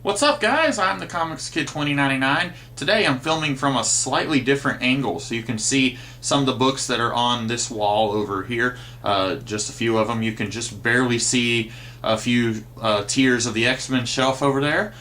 What's up, guys? I'm the Comics Kid 2099. Today I'm filming from a slightly different angle, so you can see some of the books that are on this wall over here. Just a few of them. You can just barely see a few tiers of the X-Men shelf over there.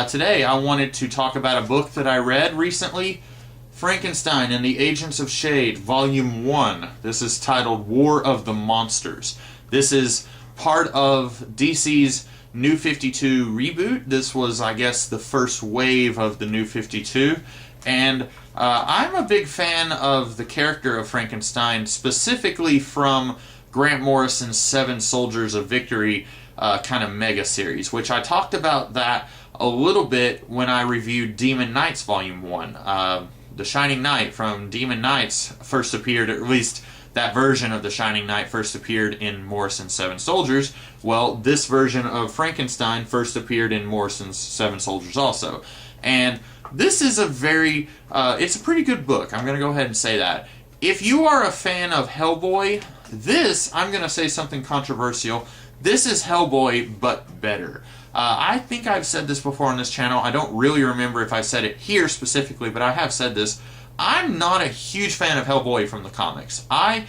Today I wanted to talk about a book that I read recently, Frankenstein and the Agents of S.H.I.E.L.D., Volume 1. This is titled War of the Monsters. This is part of DC's New 52 reboot. This was, I guess, the first wave of the New 52, and I'm a big fan of the character of Frankenstein, specifically from Grant Morrison's Seven Soldiers of Victory kind of mega series, which I talked about that a little bit when I reviewed Demon Knights Volume 1. The Shining Knight from Demon Knights first appeared, at least that version of the Shining Knight first appeared in Morrison's Seven Soldiers. Well, this version of Frankenstein first appeared in Morrison's Seven Soldiers also. And this is it's a pretty good book. I'm going to go ahead and say that. If you are a fan of Hellboy, I'm going to say something controversial. This is Hellboy, but better. I think I've said this before on this channel. I don't really remember if I said it here specifically, but I have said this. I'm not a huge fan of Hellboy from the comics. I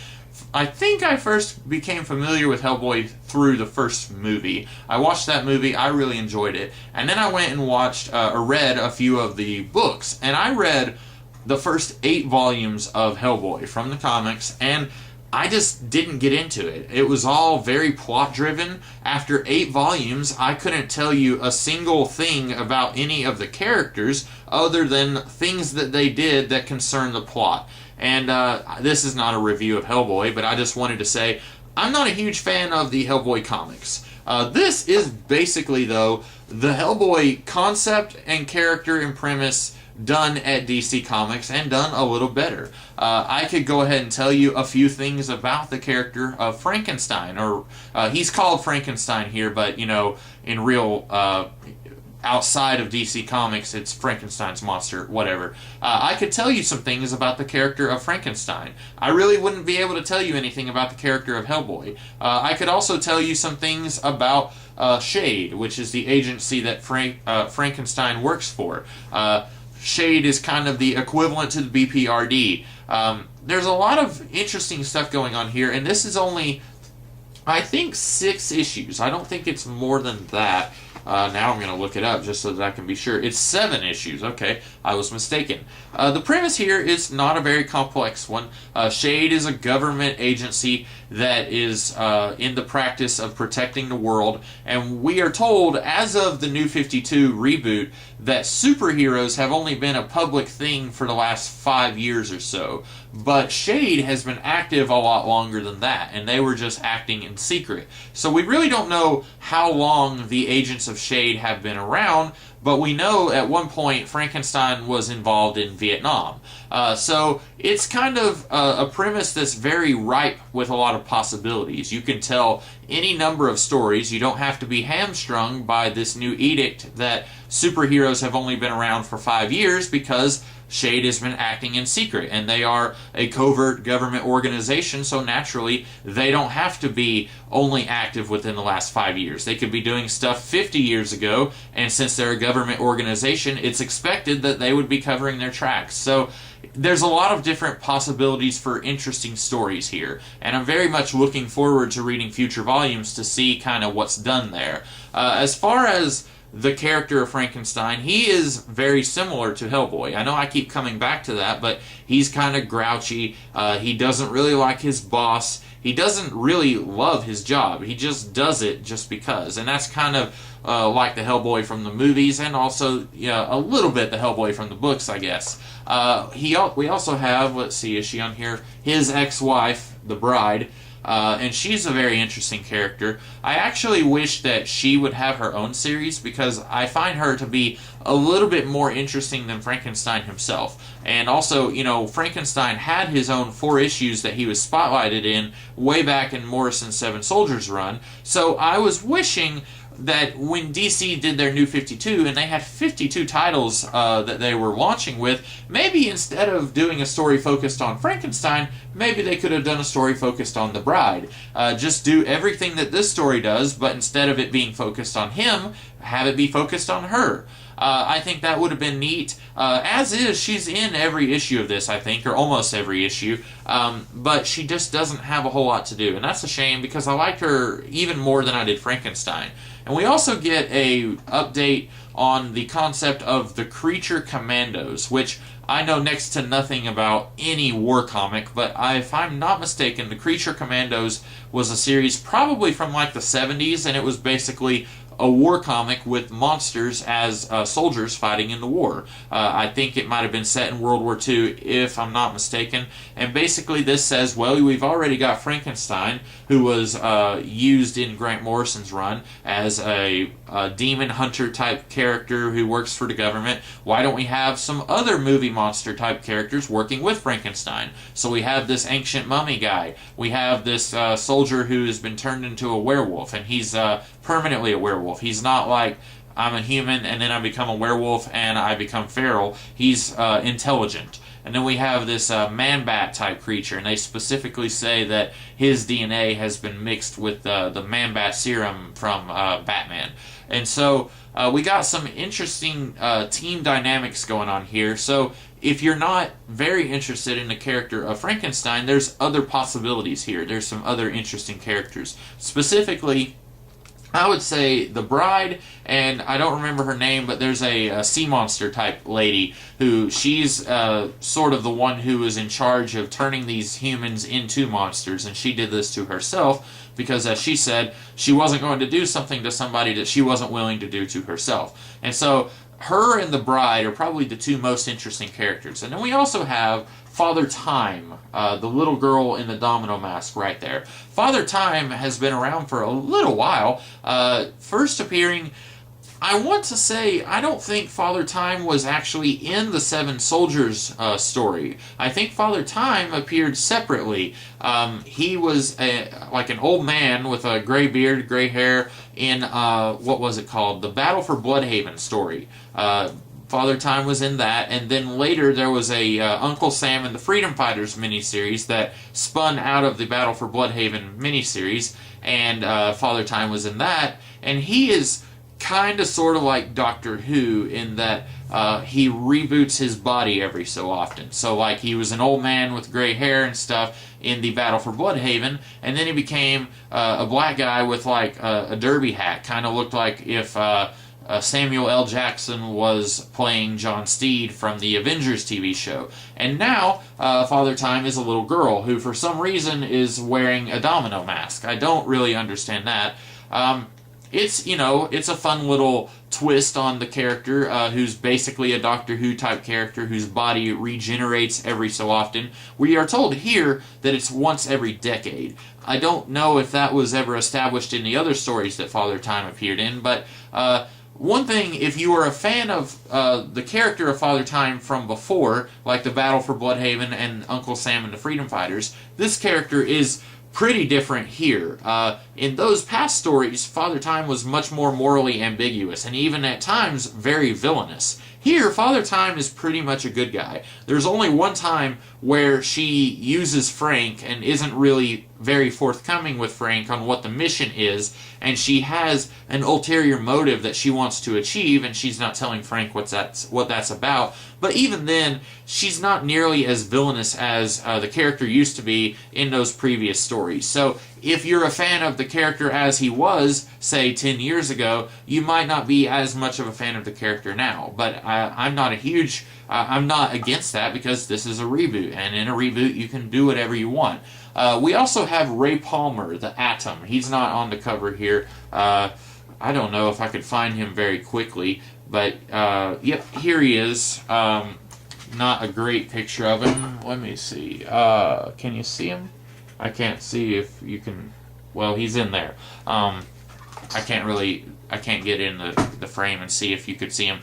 think I first became familiar with Hellboy through the first movie. I watched that movie, I really enjoyed it, and then I went and read a few of the books, and I read the first 8 volumes of Hellboy from the comics, and I just didn't get into it. It was all very plot-driven. After 8 volumes, I couldn't tell you a single thing about any of the characters other than things that they did that concern the plot. And this is not a review of Hellboy, but I just wanted to say I'm not a huge fan of the Hellboy comics. This is basically, though, the Hellboy concept and character and premise done at DC Comics and done a little better. I could go ahead and tell you a few things about the character of Frankenstein, or he's called Frankenstein here, but you know, in real outside of DC Comics, it's Frankenstein's monster, whatever. I could tell you some things about the character of Frankenstein. I really wouldn't be able to tell you anything about the character of Hellboy. I could also tell you some things about S.H.I.E.L.D., which is the agency that Frankenstein works for. S.H.I.E.L.D. is kind of the equivalent to the BPRD. There's a lot of interesting stuff going on here, and this is only, I think, 6 issues. I don't think it's more than that. Now I'm going to look it up just so that I can be sure. It's 7 issues. Okay, I was mistaken. The premise here is not a very complex one. S.H.I.E.L.D. is a government agency that is in the practice of protecting the world, and we are told, as of the New 52 reboot, that superheroes have only been a public thing for the last 5 years or so. But S.H.I.E.L.D. has been active a lot longer than that, and they were just acting in secret. So we really don't know how long the agents of S.H.I.E.L.D. have been around, but we know at one point Frankenstein was involved in Vietnam. So it's kind of a premise that's very ripe with a lot of possibilities. You can tell any number of stories. You don't have to be hamstrung by this new edict that superheroes have only been around for 5 years, because S.H.I.E.L.D. has been acting in secret, and they are a covert government organization, so naturally they don't have to be only active within the last 5 years. They could be doing stuff 50 years ago, and since they're a government organization, it's expected that they would be covering their tracks. So there's a lot of different possibilities for interesting stories here, and I'm very much looking forward to reading future volumes to see kind of what's done there. As far as the character of Frankenstein, he is very similar to Hellboy. I know I keep coming back to that, but he's kind of grouchy. He doesn't really like his boss. He doesn't really love his job. He just does it just because. And that's kind of like the Hellboy from the movies, and also a little bit the Hellboy from the books, I guess. We also have, let's see, is she on here? His ex-wife, the Bride. And she's a very interesting character. I actually wish that she would have her own series, because I find her to be a little bit more interesting than Frankenstein himself. And also, you know, Frankenstein had his own 4 issues that he was spotlighted in way back in Morrison's Seven Soldiers run. So I was wishing that when DC did their New 52 and they had 52 titles that they were launching with, maybe instead of doing a story focused on Frankenstein, maybe they could have done a story focused on the Bride. Just do everything that this story does, but instead of it being focused on him, have it be focused on her. I think that would have been neat. As is, she's in every issue of this, I think, or almost every issue. But she just doesn't have a whole lot to do. And that's a shame because I liked her even more than I did Frankenstein. And we also get a update on the concept of the Creature Commandos, which I know next to nothing about any war comic, but if I'm not mistaken, the Creature Commandos was a series probably from like the 70s, and it was basically a war comic with monsters as soldiers fighting in the war. I think it might have been set in World War II, if I'm not mistaken. And basically this says, well, we've already got Frankenstein, who was used in Grant Morrison's run as a demon hunter type character who works for the government. Why don't we have some other movie monster type characters working with Frankenstein? So we have this ancient mummy guy. We have this soldier who has been turned into a werewolf, and he's permanently a werewolf. He's not like, I'm a human and then I become a werewolf and I become feral. He's intelligent. And then we have this man-bat type creature, and they specifically say that his DNA has been mixed with the man-bat serum from Batman. And so we got some interesting team dynamics going on here. So if you're not very interested in the character of Frankenstein, there's other possibilities here. There's some other interesting characters. Specifically, I would say the bride, and I don't remember her name, but there's a sea monster type lady who she's sort of the one who is in charge of turning these humans into monsters, and she did this to herself because, as she said, she wasn't going to do something to somebody that she wasn't willing to do to herself. And so her and the bride are probably the two most interesting characters. And then we also have Father Time, the little girl in the domino mask right there. Father Time has been around for a little while, first appearing, I want to say, I don't think Father Time was actually in the Seven Soldiers story. I think Father Time appeared separately. He was like an old man with a gray beard, gray hair in, what was it called? The Battle for Bloodhaven story. Father Time was in that, and then later there was a Uncle Sam and the Freedom Fighters miniseries that spun out of the Battle for Bloodhaven miniseries, and Father Time was in that, and he is kind of sort of like Doctor Who in that he reboots his body every so often. So like he was an old man with gray hair and stuff in the Battle for Bloodhaven, and then he became a black guy with like a derby hat, kind of looked like if Samuel L. Jackson was playing John Steed from the Avengers TV show. And now, Father Time is a little girl who, for some reason, is wearing a domino mask. I don't really understand that. It's a fun little twist on the character, who's basically a Doctor Who type character whose body regenerates every so often. We are told here that it's once every decade. I don't know if that was ever established in the other stories that Father Time appeared in, but one thing, if you are a fan of the character of Father Time from before, like the Battle for Bloodhaven and Uncle Sam and the Freedom Fighters, this character is pretty different here. In those past stories, Father Time was much more morally ambiguous, and even at times very villainous. Here, Father Time is pretty much a good guy. There's only one time where she uses Frank and isn't really very forthcoming with Frank on what the mission is, and she has an ulterior motive that she wants to achieve, and she's not telling Frank what that's about. But even then, she's not nearly as villainous as the character used to be in those previous stories. So if you're a fan of the character as he was, say, 10 years ago, you might not be as much of a fan of the character now. But I'm not against that because this is a reboot, and in a reboot you can do whatever you want. We also have Ray Palmer, the Atom. He's not on the cover here. I don't know if I could find him very quickly, but yep, here he is. Not a great picture of him. Let me see. Can you see him? I can't see if you can. Well, he's in there. I can't get in the frame and see if you could see him.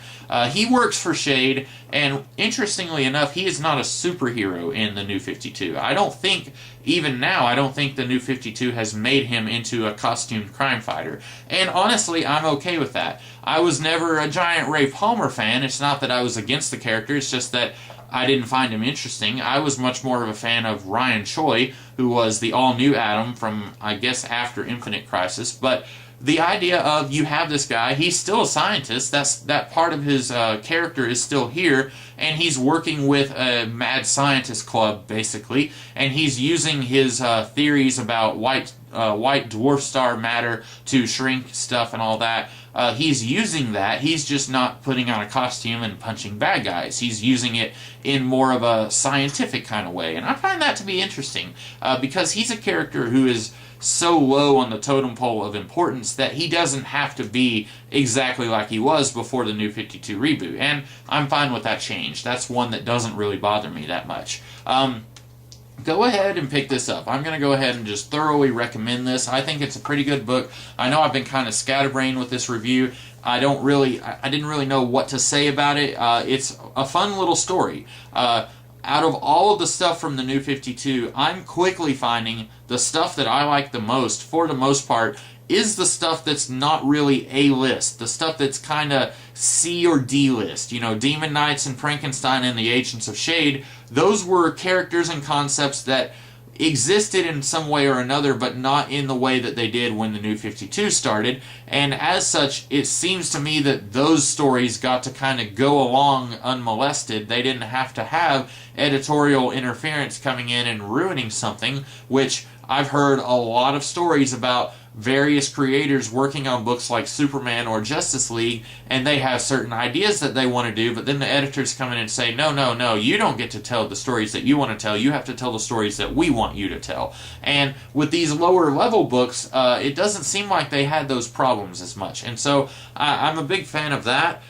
He works for Shade, and interestingly enough, he is not a superhero in the New 52. I don't think the New 52 has made him into a costumed crime fighter. And honestly, I'm okay with that. I was never a giant Ray Palmer fan. It's not that I was against the character, it's just that I didn't find him interesting. I was much more of a fan of Ryan Choi, who was the all-new Atom from, I guess, after Infinite Crisis. But the idea of you have this guy, he's still a scientist, that part of his character is still here, and he's working with a mad scientist club, basically, and he's using his theories about white dwarf star matter to shrink stuff and all that. He's using that. He's just not putting on a costume and punching bad guys. He's using it in more of a scientific kind of way. And I find that to be interesting because he's a character who is so low on the totem pole of importance that he doesn't have to be exactly like he was before the New 52 reboot. And I'm fine with that change. That's one that doesn't really bother me that much. Go ahead and pick this up. I'm going to go ahead and just thoroughly recommend this. I think it's a pretty good book. I know I've been kind of scatterbrained with this review. I didn't really know what to say about it. It's a fun little story. Out of all of the stuff from the New 52, I'm quickly finding the stuff that I like the most, for the most part, is the stuff that's not really A-list. The stuff that's kind of C or D-list. You know, Demon Knights and Frankenstein and the Agents of S.H.I.E.L.D., those were characters and concepts that existed in some way or another, but not in the way that they did when the New 52 started. And as such, it seems to me that those stories got to kind of go along unmolested. They didn't have to have editorial interference coming in and ruining something, which I've heard a lot of stories about various creators working on books like Superman or Justice League, and they have certain ideas that they want to do, but then the editors come in and say, no, you don't get to tell the stories that you want to tell. You have to tell the stories that we want you to tell. And with these lower level books, it doesn't seem like they had those problems as much. And so I'm a big fan of that.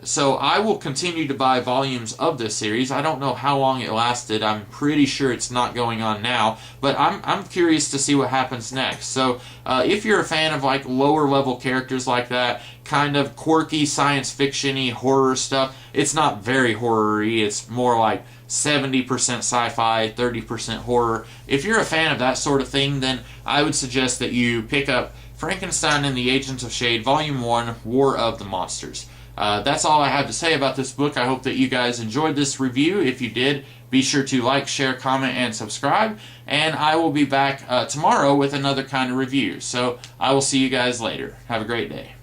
So I will continue to buy volumes of this series. I don't know how long it lasted. I'm pretty sure it's not going on now, but I'm curious to see what happens next. So if you're a fan of like lower level characters like that, kind of quirky science fiction-y horror stuff, it's not very horror-y. It's more like 70% sci-fi, 30% horror. If you're a fan of that sort of thing, then I would suggest that you pick up Frankenstein and the Agents of S.H.I.E.L.D. Volume 1, War of the Monsters. That's all I have to say about this book. I hope that you guys enjoyed this review. If you did, be sure to like, share, comment, and subscribe. And I will be back tomorrow with another kind of review. So I will see you guys later. Have a great day.